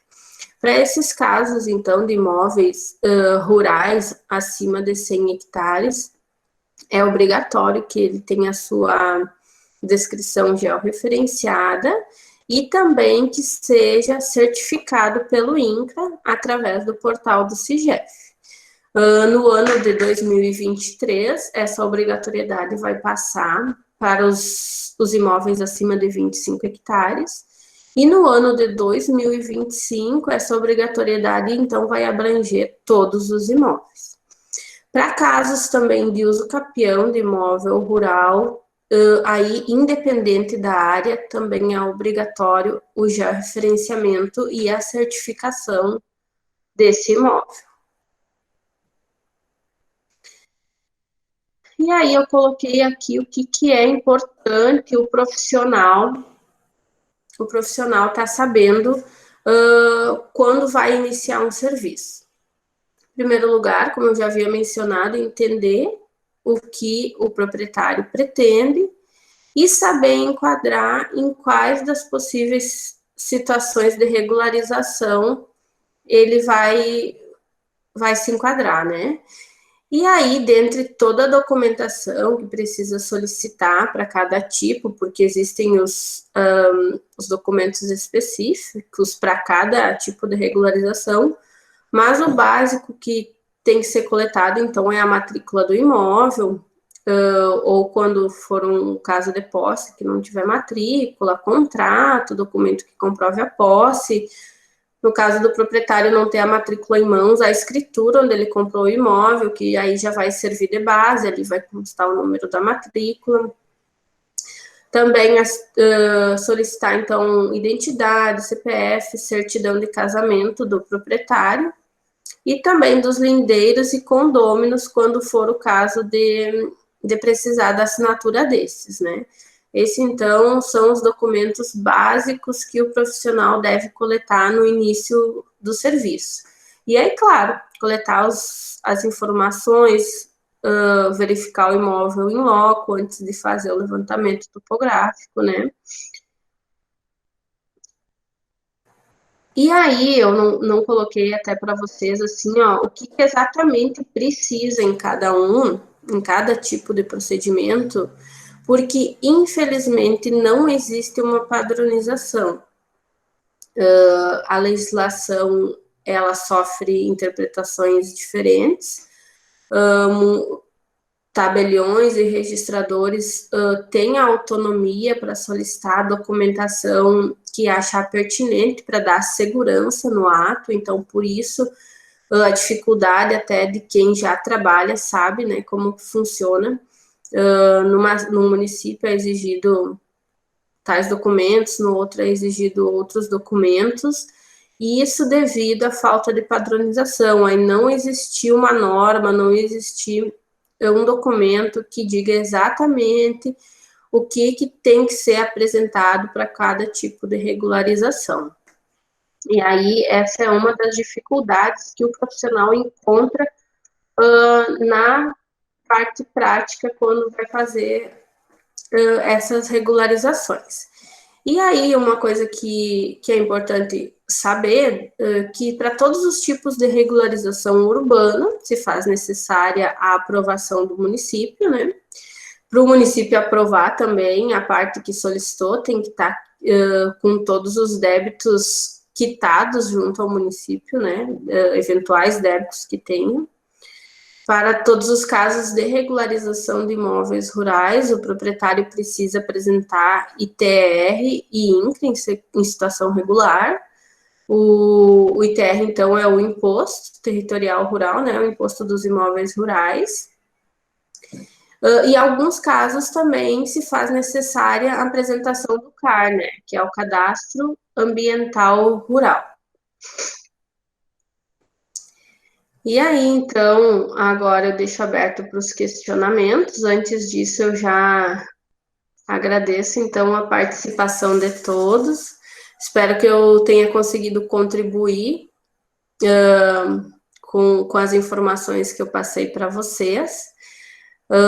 Para esses casos, então, de imóveis rurais acima de 100 hectares, é obrigatório que ele tenha a sua descrição georreferenciada e também que seja certificado pelo INCRA através do portal do CIGEF. No ano de 2023, essa obrigatoriedade vai passar para os imóveis acima de 25 hectares, e no ano de 2025, essa obrigatoriedade, então, vai abranger todos os imóveis. Para casos também de uso capião de imóvel rural, aí, independente da área, também é obrigatório o georreferenciamento e a certificação desse imóvel. E aí eu coloquei aqui o que é importante o profissional está sabendo quando vai iniciar um serviço. Em primeiro lugar, como eu já havia mencionado, entender o que o proprietário pretende e saber enquadrar em quais das possíveis situações de regularização ele vai se enquadrar, né? E aí, dentre toda a documentação que precisa solicitar para cada tipo, porque existem os documentos específicos para cada tipo de regularização, mas o básico que tem que ser coletado, então, é a matrícula do imóvel, ou quando for um caso de posse que não tiver matrícula, contrato, documento que comprove a posse. No caso do proprietário não ter a matrícula em mãos, a escritura onde ele comprou o imóvel, que aí já vai servir de base, ali vai constar o número da matrícula. Também solicitar, então, identidade, CPF, certidão de casamento do proprietário, e também dos lindeiros e condôminos, quando for o caso de precisar da assinatura desses, né? Esse, então, são os documentos básicos que o profissional deve coletar no início do serviço. E aí, claro, coletar as informações, verificar o imóvel em loco antes de fazer o levantamento topográfico, né? E aí, eu não coloquei até para vocês, assim, ó, o que exatamente precisa em cada tipo de procedimento, porque, infelizmente, não existe uma padronização. A legislação, ela sofre interpretações diferentes, tabeliões e registradores têm a autonomia para solicitar a documentação que achar pertinente para dar segurança no ato, então, por isso, a dificuldade até de quem já trabalha sabe, né, como funciona. No município é exigido tais documentos, no outro é exigido outros documentos, e isso devido à falta de padronização, aí não existia uma norma, não existia um documento que diga exatamente o que tem que ser apresentado para cada tipo de regularização. E aí, essa é uma das dificuldades que o profissional encontra na parte prática quando vai fazer essas regularizações. E aí, uma coisa que é importante saber, que para todos os tipos de regularização urbana, se faz necessária a aprovação do município, né? Para o município aprovar também, a parte que solicitou tem que estar com todos os débitos quitados junto ao município, né? Eventuais débitos que tenham. Para todos os casos de regularização de imóveis rurais, o proprietário precisa apresentar ITR e INCRA em situação regular. O ITR, então, é o Imposto Territorial Rural, né, o Imposto dos Imóveis Rurais. E em alguns casos também se faz necessária a apresentação do CAR, né, que é o Cadastro Ambiental Rural. E aí, então, agora eu deixo aberto para os questionamentos. Antes disso, eu já agradeço, então, a participação de todos. Espero que eu tenha conseguido contribuir com as informações que eu passei para vocês.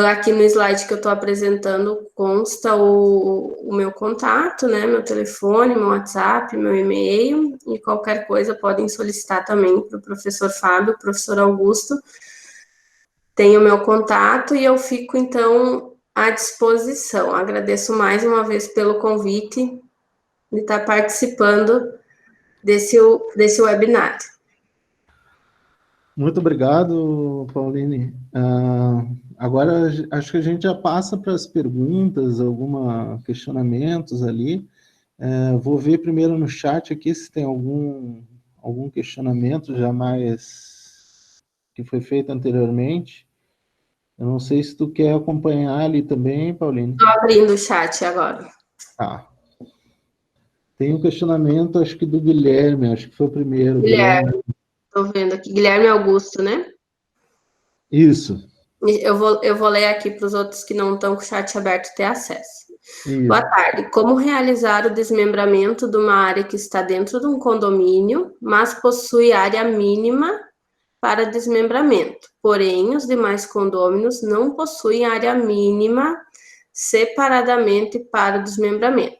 Aqui no slide que eu estou apresentando consta o meu contato, né? Meu telefone, meu WhatsApp, meu e-mail, e qualquer coisa podem solicitar também para o professor Fábio, professor Augusto. Tem o meu contato e eu fico, então, à disposição. Agradeço mais uma vez pelo convite de estar participando desse webinar. Muito obrigado, Pauline. Agora, acho que a gente já passa para as perguntas, alguns questionamentos ali. Vou ver primeiro no chat aqui se tem algum questionamento já mais que foi feito anteriormente. Eu não sei se tu quer acompanhar ali também, Pauline. Estou abrindo o chat agora. Tá. Tem um questionamento, acho que do Guilherme, acho que foi o primeiro. Guilherme, estou vendo aqui. Guilherme Augusto, né? Isso. Eu vou ler aqui para os outros que não estão com o chat aberto ter acesso. Isso. Boa tarde. Como realizar o desmembramento de uma área que está dentro de um condomínio, mas possui área mínima para desmembramento? Porém, os demais condôminos não possuem área mínima separadamente para o desmembramento.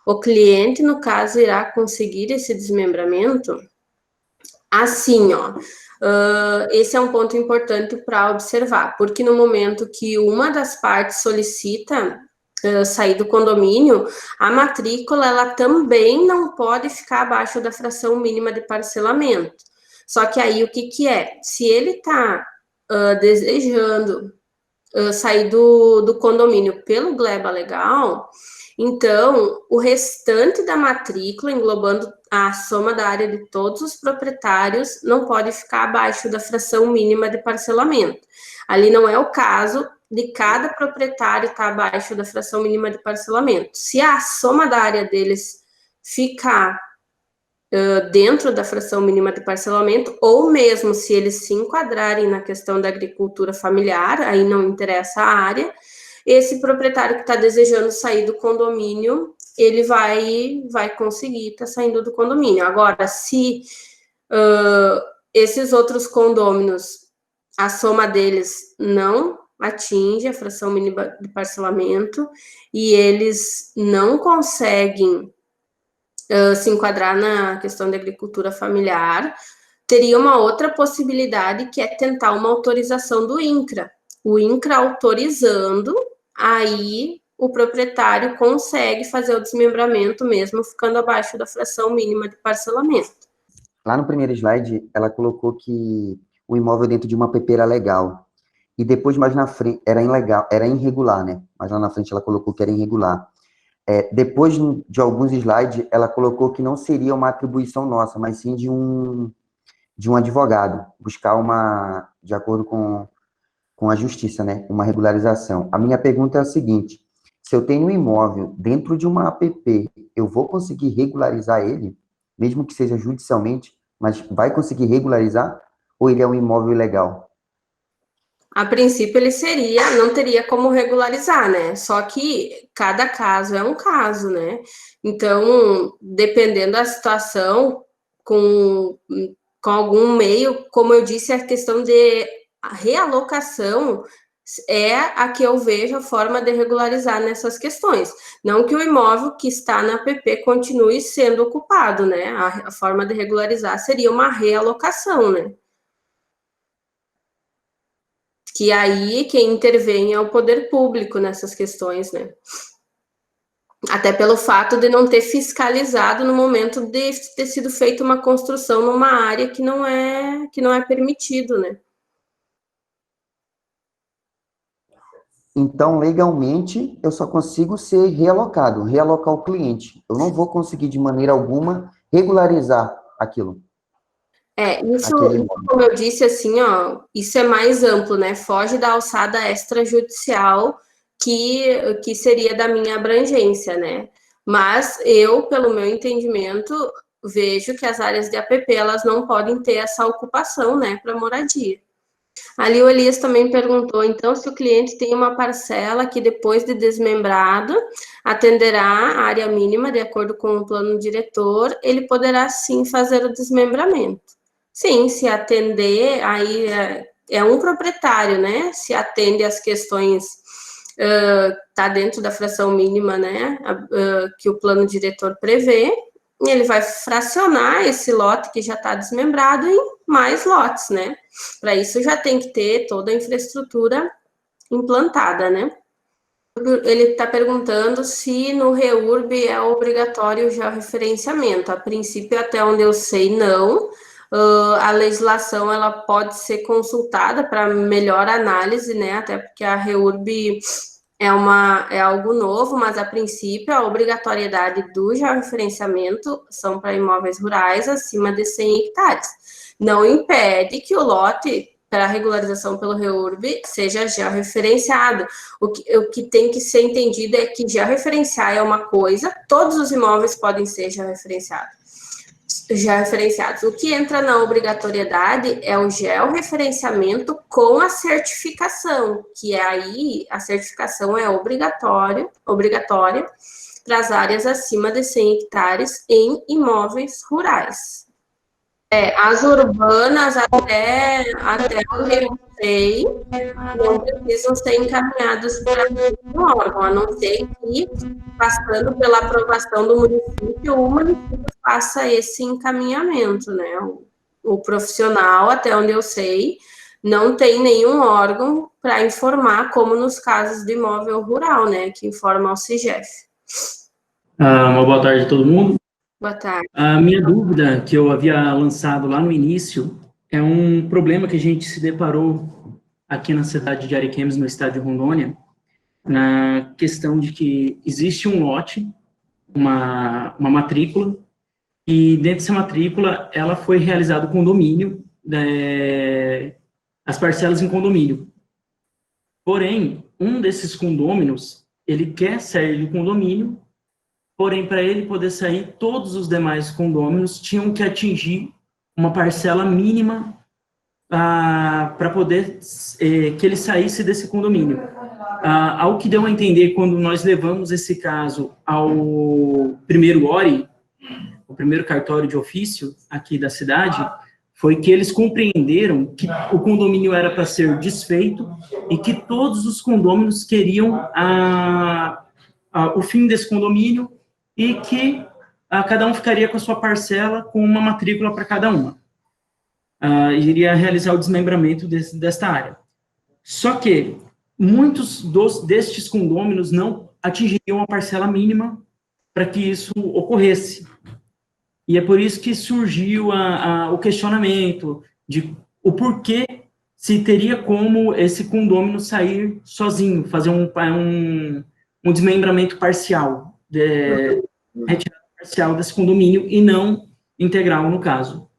O cliente, no caso, irá conseguir esse desmembramento? Assim, ó. Esse é um ponto importante para observar, porque no momento que uma das partes solicita sair do condomínio, a matrícula ela também não pode ficar abaixo da fração mínima de parcelamento. Só que aí o que é? Se ele está desejando sair do condomínio pelo gleba legal, então o restante da matrícula, englobando a soma da área de todos os proprietários, não pode ficar abaixo da fração mínima de parcelamento. Ali não é o caso de cada proprietário estar abaixo da fração mínima de parcelamento. Se a soma da área deles ficar dentro da fração mínima de parcelamento, ou mesmo se eles se enquadrarem na questão da agricultura familiar, aí não interessa a área, esse proprietário que está desejando sair do condomínio, ele vai conseguir estar saindo do condomínio. Agora, se esses outros condôminos, a soma deles não atinge a fração mínima de parcelamento e eles não conseguem se enquadrar na questão da agricultura familiar, teria uma outra possibilidade que é tentar uma autorização do INCRA. O INCRA autorizando, aí o proprietário consegue fazer o desmembramento mesmo ficando abaixo da fração mínima de parcelamento. Lá no primeiro slide, ela colocou que o imóvel dentro de uma PP era legal. E depois, mais na frente, era irregular, né? Mas lá na frente ela colocou que era irregular. Depois de alguns slides, ela colocou que não seria uma atribuição nossa, mas sim de um advogado, buscar de acordo com a justiça, né? Uma regularização. A minha pergunta é a seguinte: se eu tenho um imóvel dentro de uma APP, eu vou conseguir regularizar ele, mesmo que seja judicialmente, mas vai conseguir regularizar? Ou ele é um imóvel ilegal? A princípio, ele não teria como regularizar, né? Só que cada caso é um caso, né? Então, dependendo da situação, com algum meio, como eu disse, a questão de realocação é a que eu vejo a forma de regularizar nessas questões. Não que o imóvel que está na APP continue sendo ocupado, né? A forma de regularizar seria uma realocação, né? Que aí quem intervém é o poder público nessas questões, né? Até pelo fato de não ter fiscalizado no momento de ter sido feita uma construção numa área que não é permitido, né? Então, legalmente, eu só consigo ser realocado, realocar o cliente. Eu não vou conseguir, de maneira alguma, regularizar aquilo. Isso, como eu disse, assim, ó, isso é mais amplo, né? Foge da alçada extrajudicial que seria da minha abrangência, né? Mas eu, pelo meu entendimento, vejo que as áreas de APP, elas não podem ter essa ocupação, né, para moradia. Ali o Elias também perguntou, então, se o cliente tem uma parcela que depois de desmembrado atenderá a área mínima de acordo com o plano diretor, ele poderá sim fazer o desmembramento. Sim, se atender, aí é um proprietário, né? Se atende às questões, tá dentro da fração mínima, né? Que o plano diretor prevê, ele vai fracionar esse lote que já está desmembrado em mais lotes, né? Para isso já tem que ter toda a infraestrutura implantada, né? Ele está perguntando se no REURB é obrigatório o georreferenciamento. A princípio, até onde eu sei, não. A legislação ela pode ser consultada para melhor análise, né? Até porque a REURB é algo novo, mas a princípio a obrigatoriedade do georreferenciamento são para imóveis rurais acima de 100 hectares. Não impede que o lote para regularização pelo REURB seja georreferenciado. O que tem que ser entendido é que georreferenciar é uma coisa, todos os imóveis podem ser georreferenciados. O que entra na obrigatoriedade é o georreferenciamento com a certificação, que aí a certificação é obrigatória para as áreas acima de 100 hectares em imóveis rurais. As urbanas, até onde eu sei, não precisam ser encaminhadas para um órgão, a não ser que, passando pela aprovação do município, o município faça esse encaminhamento, né? O profissional, até onde eu sei, não tem nenhum órgão para informar, como nos casos de imóvel rural, né? Que informa ao CIGEF. Uma boa tarde a todo mundo. Boa tarde. A minha dúvida, que eu havia lançado lá no início, é um problema que a gente se deparou aqui na cidade de Ariquemes, no estado de Rondônia, na questão de que existe um lote, uma matrícula, e dentro dessa matrícula, ela foi realizado o condomínio, as parcelas em condomínio. Porém, um desses condôminos, ele quer sair do condomínio, porém, para ele poder sair, todos os demais condôminos tinham que atingir uma parcela mínima para poder que ele saísse desse condomínio. Ao que deu a entender, quando nós levamos esse caso ao primeiro ORI, o primeiro cartório de ofício aqui da cidade, foi que eles compreenderam que o condomínio era para ser desfeito e que todos os condôminos queriam o fim desse condomínio e que cada um ficaria com a sua parcela, com uma matrícula para cada uma. Iria realizar o desmembramento desta área. Só que muitos destes condôminos não atingiriam a parcela mínima para que isso ocorresse. E é por isso que surgiu o questionamento de o porquê se teria como esse condômino sair sozinho, fazer um desmembramento parcial, retirada parcial desse condomínio e não integral, no caso.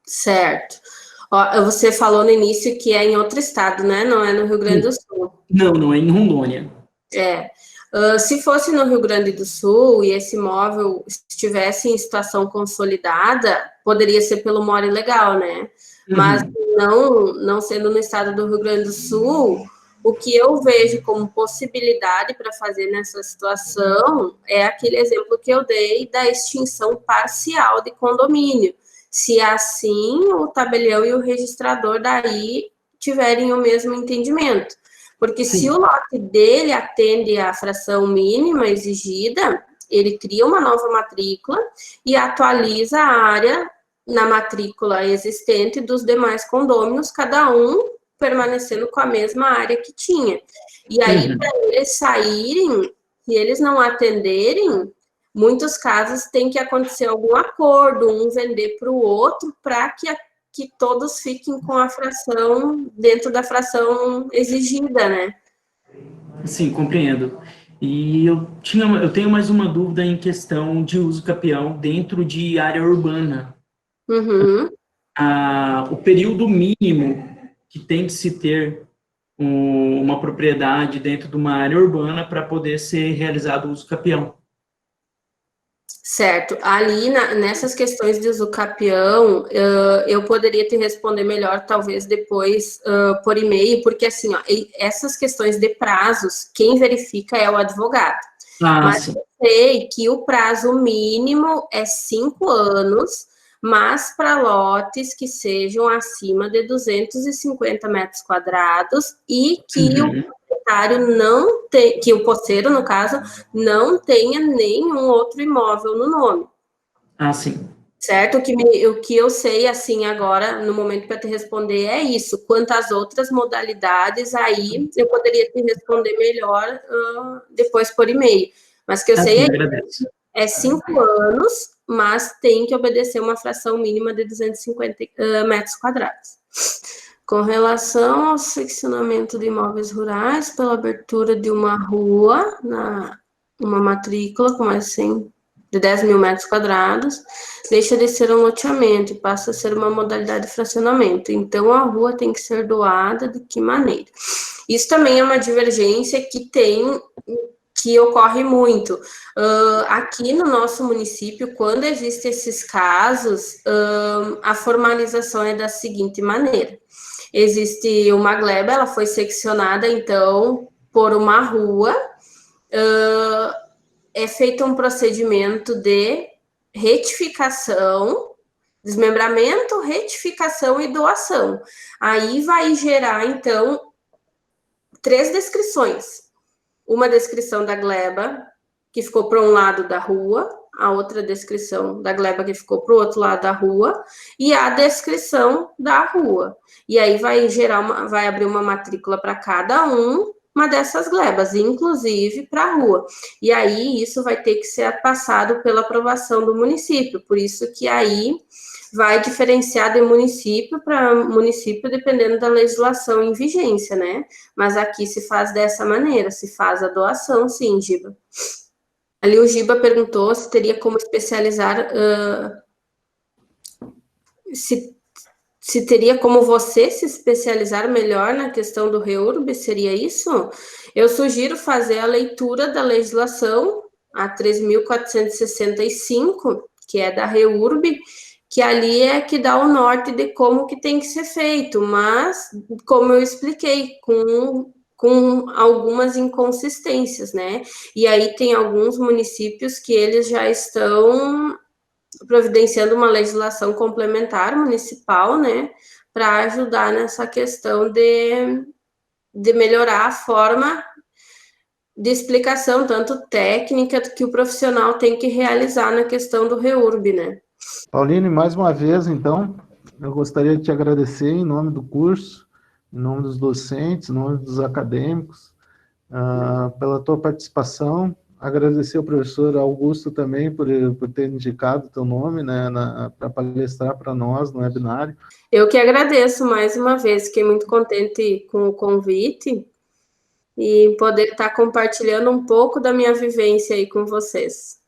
Certo. Você falou no início que é em outro estado, né? Não é no Rio Grande do Sul. Não é em Rondônia. Se fosse no Rio Grande do Sul e esse imóvel estivesse em situação consolidada, poderia ser pelo mora ilegal, né? Mas não sendo no estado do Rio Grande do Sul, o que eu vejo como possibilidade para fazer nessa situação é aquele exemplo que eu dei da extinção parcial de condomínio. Se assim o tabelião e o registrador daí tiverem o mesmo entendimento. Porque se o lote dele atende à fração mínima exigida, ele cria uma nova matrícula e atualiza a área na matrícula existente dos demais condôminos, cada um permanecendo com a mesma área que tinha. E aí, para eles saírem, se eles não atenderem, muitos casos tem que acontecer algum acordo, um vender para o outro, para que todos fiquem com a fração, dentro da fração exigida, né? Sim, compreendo. E eu tenho mais uma dúvida em questão de uso capião dentro de área urbana. O período mínimo que tem que se ter uma propriedade dentro de uma área urbana para poder ser realizado o uso capião. Certo. Ali, nessas questões de usucapião, eu poderia te responder melhor, talvez, depois, por e-mail, porque, assim, ó, essas questões de prazos, quem verifica é o advogado. Mas sim. eu sei que o prazo mínimo é 5 anos, mas para lotes que sejam acima de 250 metros quadrados e que o proprietário não tem, que o posseiro, no caso, não tenha nenhum outro imóvel no nome. Sim. Certo? O que eu sei, assim, agora, no momento para te responder, é isso. Quanto às outras modalidades, aí eu poderia te responder melhor depois por e-mail. Mas que eu sei é 5 anos, mas tem que obedecer uma fração mínima de 250 metros quadrados. Com relação ao seccionamento de imóveis rurais, pela abertura de uma rua, uma matrícula com mais de 10 mil metros quadrados, deixa de ser um loteamento e passa a ser uma modalidade de fracionamento. Então, a rua tem que ser doada de que maneira? Isso também é uma divergência que ocorre muito. Aqui no nosso município, quando existem esses casos, a formalização é da seguinte maneira. Existe uma gleba, ela foi seccionada, então, por uma rua, é feito um procedimento de retificação, desmembramento, retificação e doação. Aí vai gerar, então, 3 descrições. Uma descrição da gleba, que ficou para um lado da rua, a outra descrição da gleba que ficou para o outro lado da rua, e a descrição da rua. E aí vai abrir uma matrícula para cada uma dessas glebas, inclusive para a rua. E aí isso vai ter que ser passado pela aprovação do município, por isso que aí vai diferenciar de município para município, dependendo da legislação em vigência, né? Mas aqui se faz dessa maneira, se faz a doação, sim, Giba. Ali o Giba perguntou se teria como especializar, se teria como você se especializar melhor na questão do REURB, seria isso? Eu sugiro fazer a leitura da legislação, a 3.465, que é da REURB, que ali é que dá o norte de como que tem que ser feito, mas, como eu expliquei, com algumas inconsistências, né? E aí tem alguns municípios que eles já estão providenciando uma legislação complementar municipal, né? Para ajudar nessa questão de melhorar a forma de explicação, tanto técnica, que o profissional tem que realizar na questão do REURB, né? Pauline, mais uma vez, então, eu gostaria de te agradecer em nome do curso, em nome dos docentes, em nome dos acadêmicos, pela tua participação. Agradecer ao professor Augusto também por ter indicado o teu nome, né, para palestrar para nós no webinário. Eu que agradeço mais uma vez, fiquei muito contente com o convite e poder estar compartilhando um pouco da minha vivência aí com vocês.